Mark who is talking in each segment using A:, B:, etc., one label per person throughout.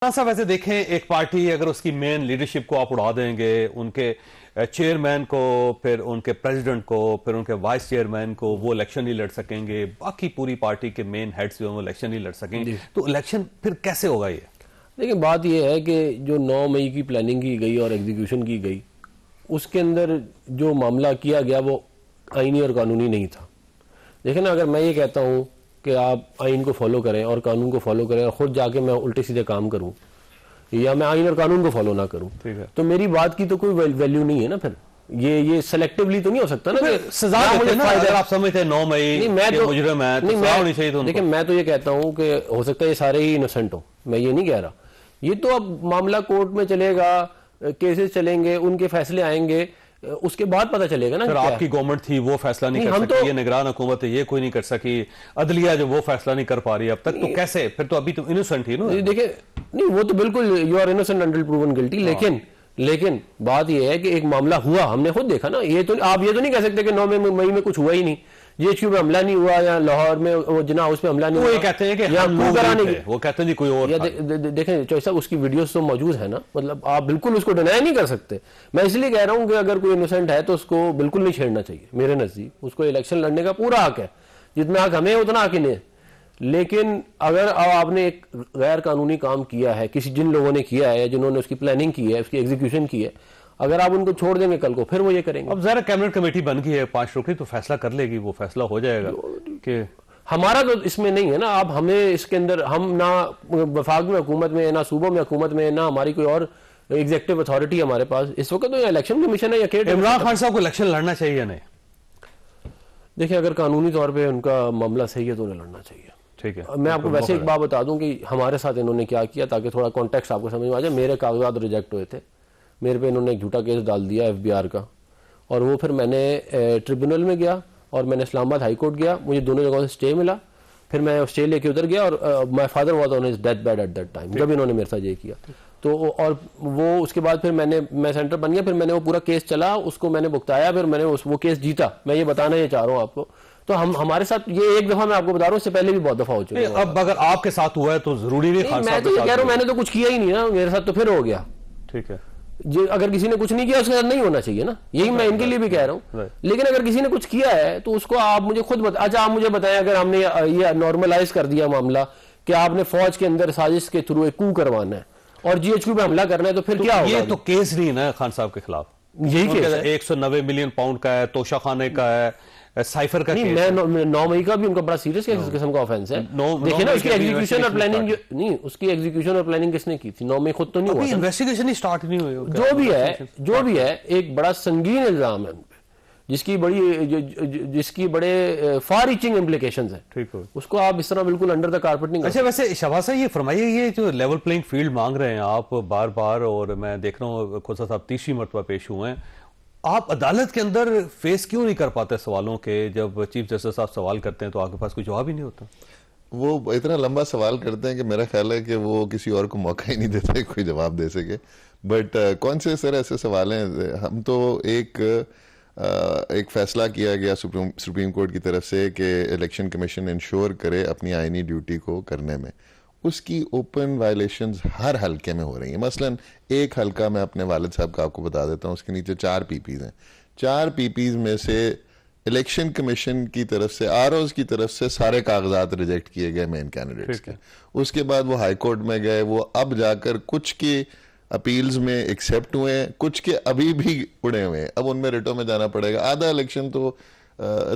A: साहब वैसे देखें, एक पार्टी अगर उसकी मेन लीडरशिप को आप उड़ा देंगे, उनके चेयरमैन को, फिर उनके प्रेसिडेंट को, फिर उनके वाइस चेयरमैन को, वो इलेक्शन नहीं लड़ सकेंगे, बाकी पूरी पार्टी के मेन हेड्स जो हैं वो इलेक्शन नहीं लड़ सकेंगे, तो इलेक्शन फिर कैसे होगा? ये
B: देखिए, बात यह है कि जो 9 मई की प्लानिंग की गई और एग्जीक्यूशन की गई, उसके अंदर जो मामला किया गया वो आईनी और कानूनी नहीं था। देखिए ना, अगर मैं ये कहता हूँ कि आप आइन को फॉलो करें और कानून को फॉलो करें और खुद जाके मैं उल्टे सीधे काम करूं या मैं आइन और कानून को फॉलो ना करूं, तो मेरी बात की तो कोई वैल्यू नहीं है ना। फिर ये सेलेक्टिवली तो नहीं हो सकता ना कि
A: सजा देते ना। अगर आप समझते हैं 9 मई
B: नहीं, मैं तो
A: मुजरिम है, तो सजा होनी चाहिए।
B: देखिए, मैं तो ये कहता हूं कि हो सकता है ये सारे ही इनोसेंट हो, मैं ये नहीं कह रहा। ये तो अब मामला कोर्ट में चलेगा, केसेस चलेंगे, उनके फैसले आएंगे, उसके बाद पता चलेगा ना।
A: सर, आपकी गवर्नमेंट थी, वो फैसला नहीं कर सकी, ये निगरान हुकूमत है, ये कोई नहीं कर सकी, अदलिया जो वो फैसला नहीं कर पा रही अब तक, तो कैसे? फिर तो अभी तो इनोसेंट ही ना।
B: देखिए, नहीं, वो तो बिल्कुल you are innocent until proven guilty. लेकिन बात यह है कि एक मामला हुआ, हमने खुद देखा ना। ये तो आप ये तो नहीं कह सकते कि 9 मई में कुछ हुआ ही नहीं, जीएचक्यू पे हमला नहीं हुआ या लाहौर में वो जिन्ना हाउस पे हमला नहीं हुआ।
A: वो कहते हैं कि हम कराने की, वो कहते हैं जी कोई और।
B: देखें चौधरी साहब, उसकी वीडियोस तो मौजूद है ना, मतलब आप बिल्कुल उसको डिनाई नहीं कर सकते। मैं इसलिए कह रहा हूं कि अगर कोई इनोसेंट है तो उसको बिल्कुल नहीं छेड़ना चाहिए। मेरे नजदीक उसको इलेक्शन लड़ने का पूरा हक है, जितना हक हमें उतना हक नहीं है। लेकिन अगर आपने एक गैर कानूनी काम किया है, जिन लोगों ने किया है, जिन्होंने उसकी प्लानिंग की है, उसकी एग्जीक्यूशन की है, अगर आप उनको छोड़ देंगे कल को, फिर वो ये करेंगे।
A: अब जरा कैबिनेट कमेटी बन गई है 5 रुकनी, तो फैसला कर लेगी, वो फैसला हो जाएगा कि
B: हमारा तो इसमें नहीं है ना। आप हमें इसके अंदर, हम ना वफाक में हुकूमत में, ना सूबों में हुकूमत में, ना हमारी कोई और एग्जीक्यूटिव अथॉरिटी हमारे पास इस वक्त। तो इलेक्शन कमीशन है या
A: इमरान खान साहब को इलेक्शन लड़ना चाहिए या नहीं?
B: देखिए, अगर कानूनी तौर पर उनका मामला सही है तो उन्हें लड़ना चाहिए।
A: ठीक है।
B: मैं आपको वैसे एक बात बता दूं कि हमारे साथ इन्होंने क्या किया, ताकि थोड़ा कॉन्टेक्स्ट आपको समझ में आ जाए। मेरे कागजात रिजेक्ट हुए थे, मेरे पे इन्होंने एक झूठा केस डाल दिया एफबीआर का, और वो फिर मैंने ट्रिब्यूनल में गया और मैंने इस्लामाबाद हाई कोर्ट गया, मुझे दोनों जगहों से स्टे मिला। फिर मैं स्टे लेके उधर गया और my father was on his death bed at that time, जब इन्होंने मेरे साथ ये किया। तो और वो उसके बाद फिर मैं सेंटर बन गया, फिर मैंने वो पूरा केस चला, उसको मैंने भुगताया, फिर मैंने वो केस जीता। मैं ये बताना ये चाह रहा हूँ आपको। तो हमारे साथ ये एक दफा मैं आपको बता रहा हूँ, इससे पहले भी बहुत दफा हो चुका है।
A: अब अगर आपके साथ हुआ है तो जरूरी नहीं खान साहब
B: मैं तो ये कह रहा हूँ, मैंने तो कुछ किया ही नहीं ना, मेरे साथ तो फिर हो गया।
A: ठीक है।
B: अगर किसी ने कुछ नहीं किया उसके साथ नहीं होना चाहिए ना, यही मैं इनके लिए भी कह रहा हूँ। लेकिन अगर किसी ने कुछ किया है तो उसको आप मुझे खुद अच्छा आप मुझे बताएं, अगर हमने ये नॉर्मलाइज कर दिया मामला कि आपने फौज के अंदर साजिश के थ्रू एक कू करवाना है और जीएचक्यू पे हमला करना है, तो फिर क्या होगा?
A: ये तो केस नहीं ना खान साहब के खिलाफ,
B: यही केस है।
A: 190 मिलियन पाउंड का है, तोशा खाने का है, साइफर का
B: नहीं, मैं 9 मई का भी उनका बड़ा सीरियस किस्म का ऑफेंस है। देखिए ना, उसकी एग्जीक्यूशन और प्लानिंग नहीं, उसकी एग्जीक्यूशन और प्लानिंग किसने की थी? 9 मई खुद तो नहीं हुआ,
A: इन्वेस्टिगेशन ही स्टार्ट नहीं हुई।
B: जो भी है एक बड़ा संगीन इल्जाम है, जिसकी बड़े फार रीचिंग इम्प्लीकेशंस है।
A: ठीक है,
B: उसको आप इस तरह बिल्कुल अंडर द कारपेट नहीं।
A: अच्छा, वैसे शहबाज साहब ये फरमाइए, ये जो लेवल प्लेइंग फील्ड मांग रहे हैं आप बार बार, और मैं देख रहा हूँ खोसा साहब तीसरी मरतबा पेश हुए हैं, आप अदालत के अंदर फेस क्यों नहीं कर पाते सवालों के? जब चीफ जस्टिस साहब सवाल करते हैं तो आपके पास कोई जवाब ही नहीं होता।
C: वो इतना लंबा सवाल करते हैं कि मेरा ख्याल है कि वो किसी और को मौका ही नहीं देते कोई जवाब दे सके। बट कौन से सर ऐसे सवाल हैं? हम तो एक फैसला किया गया सुप्रीम कोर्ट की तरफ से कि इलेक्शन कमीशन इंश्योर करे अपनी आईनी ड्यूटी को करने में, उसकी ओपन वायलेशंस हर हलके में हो रही हैं। मसलन एक हलका मैं अपने वालिद साहब का आपको बता देता हूँ, उसके नीचे 4 पीपीज हैं। 4 पीपीज में से इलेक्शन कमीशन की तरफ से, आरओज की तरफ से सारे कागजात रिजेक्ट किए गए मेन कैंडिडेट्स के। उसके बाद वो हाई कोर्ट में गए, वो अब जाकर कुछ के अपील्स में एक्सेप्ट हुए हैं, कुछ के अभी भी उड़े हुए हैं। अब उनमें रिटों में जाना पड़ेगा। आधा इलेक्शन तो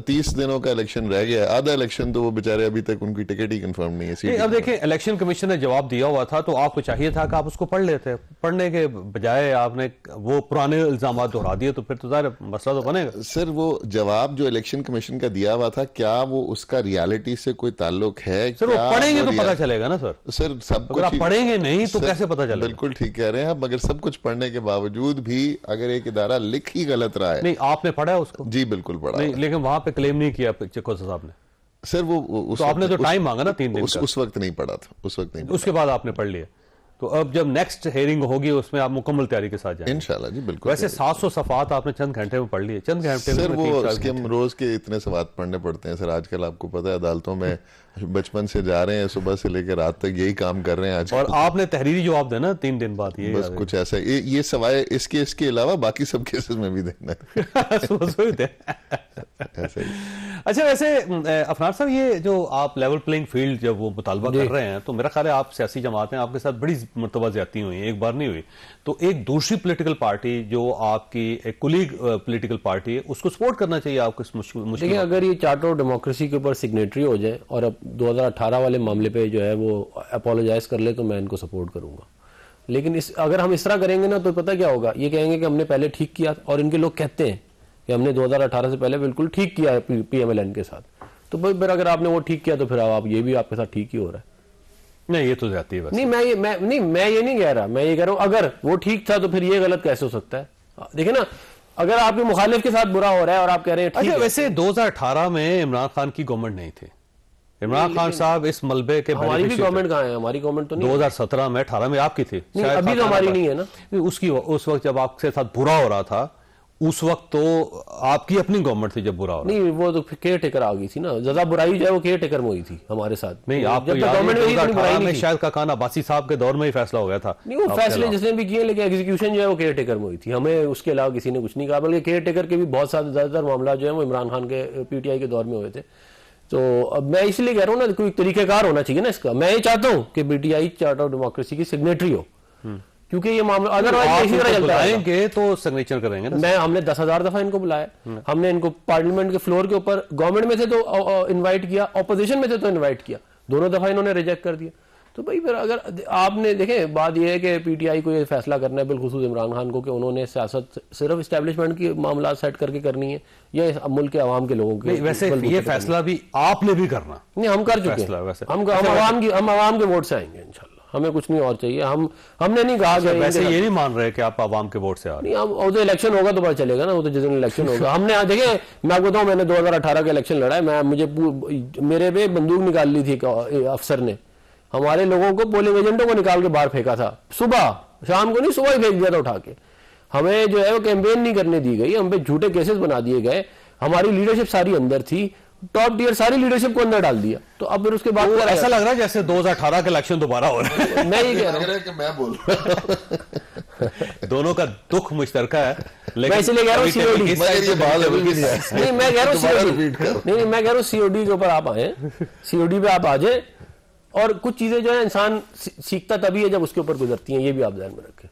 C: 30 दिनों का इलेक्शन रह गया, आधा इलेक्शन तो वो बेचारे अभी तक उनकी टिकट ही कंफर्म नहीं है।
A: अब देखिए, इलेक्शन कमीशन ने जवाब दिया हुआ था, तो आपको चाहिए था कि आप उसको पढ़ लेते। पढ़ने के बजाय आपने वो पुराने इल्जाम दोहरा दिए, तो फिर तो ज़ाहिर मसला तो बनेगा।
C: सर, वो जवाब जो इलेक्शन कमीशन का दिया हुआ था, क्या वो उसका रियलिटी से कोई ताल्लुक है?
A: सर, वो पढ़ेंगे तो पता चलेगा ना सर।
C: सर, सब
A: अगर आप पढ़ेंगे नहीं तो कैसे पता चलेगा?
C: बिल्कुल ठीक कह रहे हैं आप, मगर सब कुछ पढ़ने के बावजूद भी अगर एक इदारा लिख ही गलत रहा है।
A: नहीं, आपने पढ़ा है उसको?
C: जी बिल्कुल पढ़ा।
A: लेकिन वहां पे क्लेम नहीं किया खोसा साहब ने।
C: सर, वो
A: तो आपने तो टाइम मांगा ना 3 दिन का।
C: उस वक्त नहीं पढ़ा था, उस वक्त नहीं।
A: उसके बाद आपने पढ़ लिया? तो अब जब नेक्स्ट हेयरिंग होगी उसमें आप मुकम्मल तैयारी के साथ जाएंगे
C: इंशाल्लाह जी, बिल्कुल।
A: वैसे 700 सफ़ात आपने चंद घंटे में पढ़ लिए, चंद घंटे
C: सर
A: में
C: वो
A: 3-4
C: उसके हम रोज के इतने सवाल पढ़ने पड़ते हैं सर। आजकल आपको पता है अदालतों में बचपन से जा रहे हैं, सुबह से लेकर रात तक यही काम कर रहे हैं आज।
A: और आपने तहरीरी जवाब देना 3 दिन बाद, ये
C: बस कुछ ऐसा ये सवाए इसके अलावा बाकी सब केसेस में भी देना है। ऐसा ही।
A: अच्छा, वैसे अफनान साहब, ये जो आप लेवल प्लेइंग फील्ड जब वो मुतालबा कर रहे हैं, तो मेरा ख्याल है आप सियासी जमातें आपके साथ बड़ी मरतबा ज्यादती हुई, एक बार नहीं हुई, तो एक दूसरी पॉलिटिकल पार्टी जो आपकी एक कुलीग पॉलिटिकल पार्टी है उसको सपोर्ट करना चाहिए आपको इस मुश्किल।
B: देखिए, अगर ये चार्टर ऑफ डेमोक्रेसी के ऊपर सिग्नेटरी हो जाए और अब 2018 वाले मामले पे जो है वो अपोलोजाइज कर ले तो मैं इनको सपोर्ट करूंगा। लेकिन अगर हम इस तरह करेंगे ना तो पता क्या होगा, ये कहेंगे कि हमने पहले ठीक किया, और इनके लोग कहते हैं कि हमने 2018 से पहले बिल्कुल ठीक किया है PMLN के साथ, तो भाई फिर अगर आपने वो ठीक किया तो फिर आप ये भी आपके साथ ठीक ही हो रहा है।
A: नहीं, ये तो जाती है।
B: नहीं, मैं ये नहीं कह रहा, मैं ये कह रहा हूं अगर वो ठीक था तो फिर ये गलत कैसे हो सकता है। देखिए ना, अगर आपके मुखालिफ के साथ बुरा हो रहा है और आप कह रहे हैं ठीक
A: अच्छा,
B: है।
A: वैसे 2018 में इमरान खान की गवर्नमेंट नहीं थी, इमरान खान साहब इस मलबे के
B: हमारी भी गवर्नमेंट कहाँ है? हमारी गवर्नमेंट तो नहीं।
A: 2017 में 18 में आपकी थी
B: शायद, अभी तो हमारी नहीं है ना।
A: उसकी उस वक्त जब आपके साथ बुरा हो रहा था, उस वक्त तो आपकी अपनी गवर्नमेंट थी जब बुरा हो रहा।
B: नहीं, वो तो केयर टेकर आ गई थी ना, ज्यादा बुराई जो है वो केयर टेकर में हुई थी हमारे साथ।
A: नहीं, आप
B: जब गवर्नमेंट में
A: 2018 में शायद का खान अब्बासी साहब के दौर में ही फैसला हो गया था।
B: नहीं, वो फैसले जिसने भी किए, लेकिन एग्जीक्यूशन जो है वो केयर टेकर में हुई थी, हमें उसके अलावा किसी ने कुछ नहीं कहा। बल्कि केयर टेकर के भी बहुत सारे ज्यादातर मामला जो है वो इमरान खान के PTI के दौर में हुए थे। तो अब मैं इसलिए कह रहा हूँ ना, कोई तरीकेकार होना चाहिए ना इसका। मैं ये चाहता हूँ कि PTI चार्टर ऑफ डेमोक्रेसी की सिग्नेटरी हो, क्योंकि ये मामला अदरवाइज इसी तरह चलता है
A: तो सिग्नेचर करेंगे ना।
B: हमने 10,000 दफा इनको बुलाया, हमने इनको पार्लियामेंट के फ्लोर के ऊपर, गवर्नमेंट में थे तो इनवाइट किया, ऑपोजिशन में थे तो इनवाइट किया, दोनों दफा इन्होंने रिजेक्ट कर दिया। तो भाई फिर अगर आपने देखे, बात यह है कि PTI को ये फैसला करना है, बिलखुसूस इमरान खान को, कि उन्होंने सियासत सिर्फ इस्टेब्लिशमेंट की मामला सेट करके करनी है या मुल्क के अवाम के लोगों के।
A: वैसे ये फैसला भी आपने भी करना।
B: नहीं, हम कर चुके हैं, हम अवाम के वोट से आएंगे इंशाल्लाह, हमें कुछ नहीं और चाहिए। हमने नहीं कहा कि
A: वैसे ये नहीं मान रहे कि आप आवाम के वोट से आ रहे हैं।
B: नहीं, हम तो इलेक्शन होगा तो पता चलेगा ना, वो तो जिस दिन इलेक्शन होगा। हमने देखे, मैं आपको बताऊं, मैंने 2018 का इलेक्शन लड़ा है, मेरे पे बंदूक निकाल ली थी अफसर ने, हमारे लोगों को, पोलिंग एजेंटों को निकाल के बाहर फेंका था, सुबह, शाम को नहीं, सुबह ही फेंक दिया था उठा के। हमें जो है वो कैंपेन नहीं करने दी गई, हम पे झूठे केसेस बना दिए गए, हमारी लीडरशिप सारी अंदर थी, टॉप टियर सारी लीडरशिप को अंदर डाल दिया। तो अब फिर उसके बाद
A: ऐसा लग रहा है जैसे 2018 का इलेक्शन दोबारा हो रहा है।
B: मैं ये कह रहा हूँ
C: कि मैं बोल रहा
A: दोनों का दुख मुश्तरका है,
B: मैं इसलिए कह रहा हूँ COD, नहीं, मैं कह रहा हूँ COD, नहीं, मैं कह रहा हूँ COD के ऊपर आप आए, COD पे आप आ जाए, और कुछ चीजें जो है इंसान सीखता तभी है जब उसके ऊपर गुजरती हैं, ये भी आप ध्यान में रखें,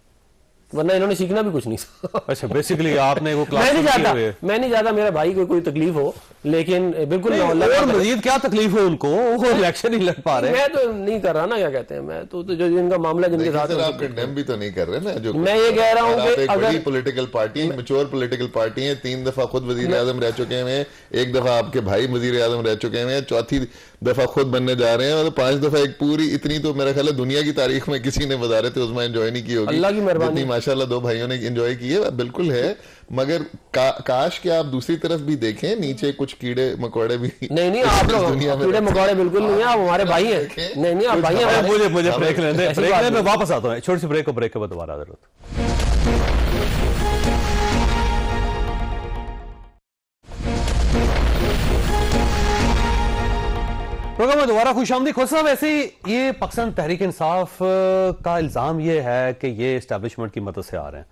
B: वरना इन्होंने सीखना भी कुछ नहीं।
A: अच्छा, बेसिकली आपने वो क्लास
B: मैं नहीं चाहता मेरा भाई को कोई तकलीफ हो, लेकिन बिल्कुल
A: और मजीद क्या तकलीफ है उनको, वो इलेक्शन ही लड़ पा रहे।
B: मैं तो नहीं कर रहा ना, क्या कहते हैं, मैं तो जो जिनका मामला जिनके साथ,
C: आप कंडेम भी तो नहीं कर रहे ना। जो
B: मैं ये कह रहा हूँ कि
C: अगर political party, mature political party है, 3 दफा खुद वजीर आजम रह चुके हैं, 1 दफा आपके भाई वजीर आजम रह चुके हैं, 4थी दफा खुद बनने जा रहे हैं, और 5 दफा एक पूरी, इतनी तो मेरा ख्याल है दुनिया की तारीख में किसी ने वजारत उस्मा एंजॉय नहीं की होगी।
B: अल्लाह की मेहरबानी,
C: माशाल्लाह 2 भाइयों ने एंजॉय की है, बिल्कुल है। मगर काश कि आप दूसरी तरफ भी देखें, नीचे कुछ कीड़े मकोड़े भी।
B: नहीं, आप लोग कीड़े मकोड़े बिल्कुल नहीं है, आप हमारे भाई हैं। नहीं, आप भाई हैं।
A: मुझे ब्रेक लेने दे, ब्रेक में वापस आता हूँ, छोटी सी ब्रेक को, ब्रेक के बाद दोबारा जरूरत। प्रोग्राम में दोबारा खुशामदीद। खुद साहब, वैसे ये पाकिस्तान तहरीक इंसाफ का इल्जाम ये है कि ये एस्टैब्लिशमेंट की मदद से आ रहे हैं,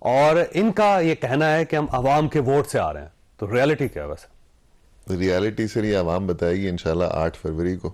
A: और इनका ये कहना है कि हम अवाम के वोट से आ रहे हैं, तो रियलिटी क्या है? वैसे
C: रियलिटी सर ये अवाम बताएगी इंशाल्लाह 8 फरवरी को।